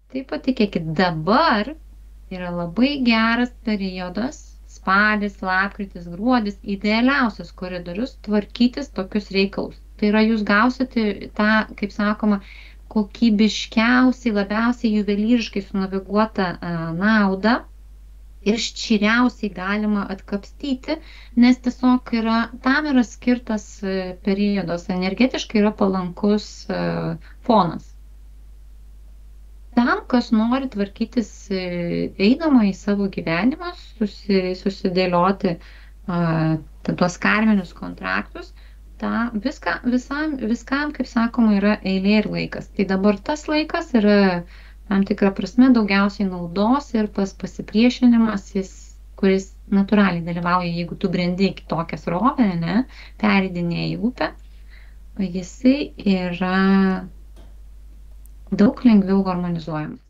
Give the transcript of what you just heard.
Tai patikėkit, dabar yra labai geras periodas, spalis, lapkritis, gruodis, idealiausias koridorius tvarkytis tokius reikalus. Tai yra, jūs gausite tą, kaip sakoma, kokybiškiausiai, labiausiai juvelyriškai sunaviguotą naudą ir ščiriausiai galima atkapstyti, nes tiesiog tam yra skirtas periodas, energetiškai yra palankus fonas. Tam, kas nori tvarkytis eidama į savo gyvenimą, susidėlioti tuos karminius kontraktus, viskam, kaip sakoma, yra eilė ir laikas. Tai dabar tas laikas yra tam tikrą prasme daugiausiai naudos ir pasipriešinimas, kuris natūraliai dalyvauja, jeigu tu brendi į kitokią srovę, ne, pereidinėji upę, jisai yra daug lengviau harmonizuojamas.